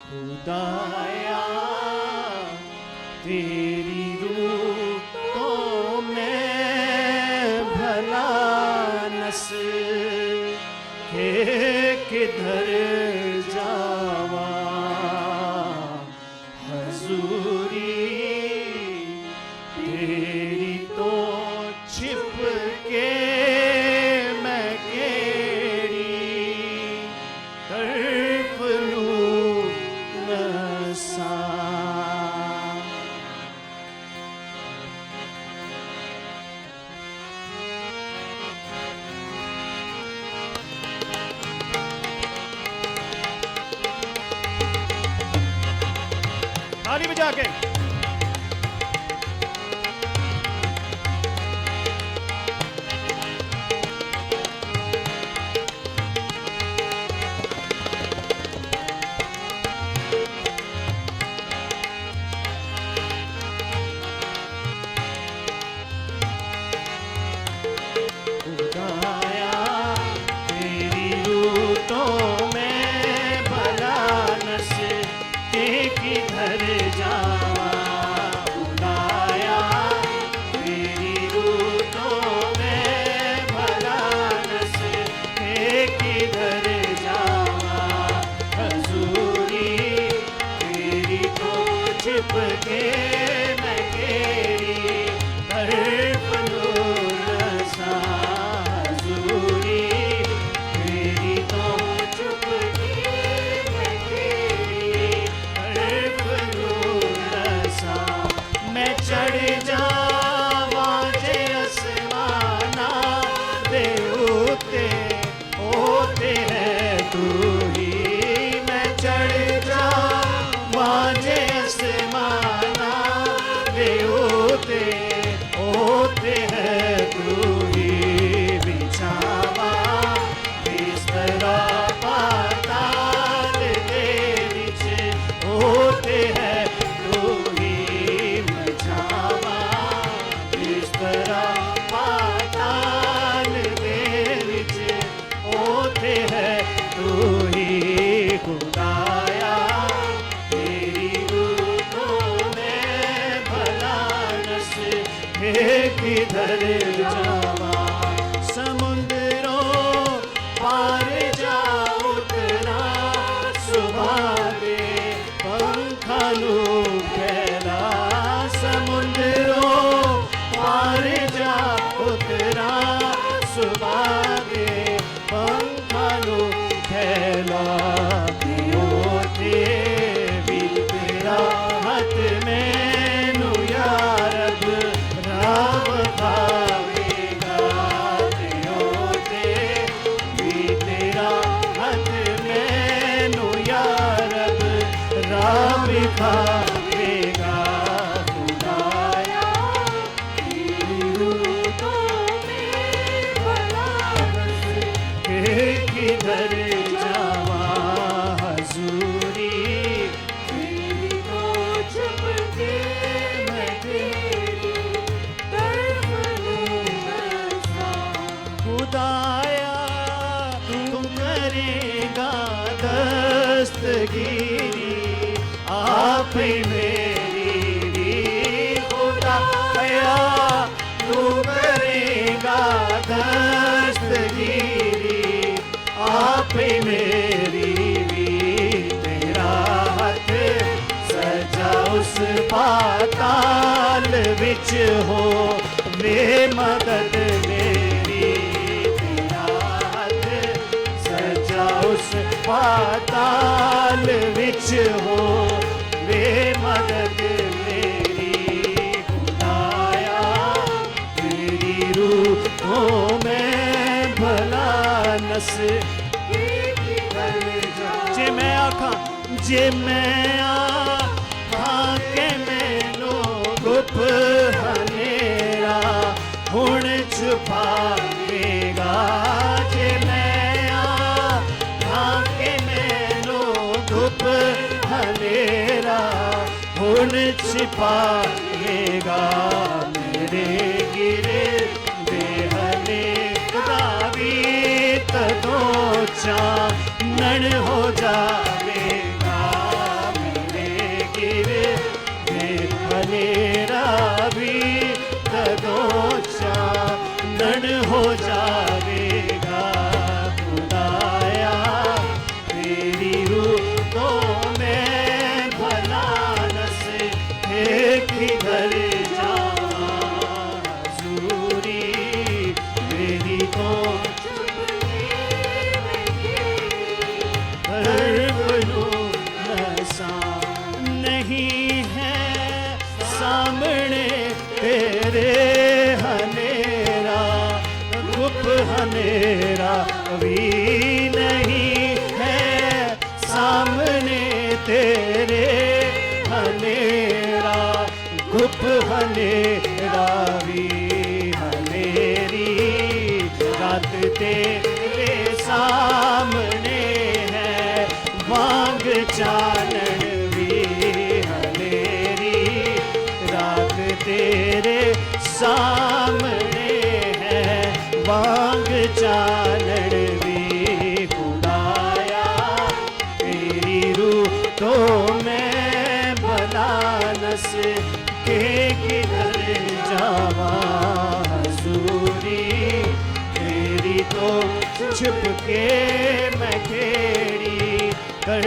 खुदाया तेरी रूह तो मैं भला नस के किधर जावा हजूरी तेरी तो छिप के मैं केड़ी तड़प लूं नसा। ताली बजा के किधर जावा समुद्रों पार जा उतना सुबह के पंखलू फैला समुद्रों पार जा उतना सुबह के पंखलू फैला किधर जावा हजूरी तेरी तो छुप के मैं तेरी तड़प लूं नसा। खुदाया तू करेगा दस्तगीरी आप ही मेरी खुदाया तू करेगा दस्तगीरी आप मेरी भी तेरा हाथ सजा उस पाताल विच हो वे मदद मेरी तेरा हाथ सजा उस पाताल विच हो वे मदद मेरी खुदाया तेरी रूह तो मैं भला नस जे मैं आखा जे मैं आखा के मैनू गुप हनेरा हुण छुपावेगा जे मैं आखा के मैनू गुप हनेरा हुण छिपावेगा मेरे गिरे बेहने दावी तदो चानन हो जावेगा तेरे हनेरा गुप हनेरा भी हनेरी रात तेरे सामने है वांग चानन भी हनेरी रात तेरे सामने है वांग चानन भी खुदाया तेरी रूह तो मैं बलानस के किधर जावा हजूरी तेरी तो छुप के मैं खेड़ी कर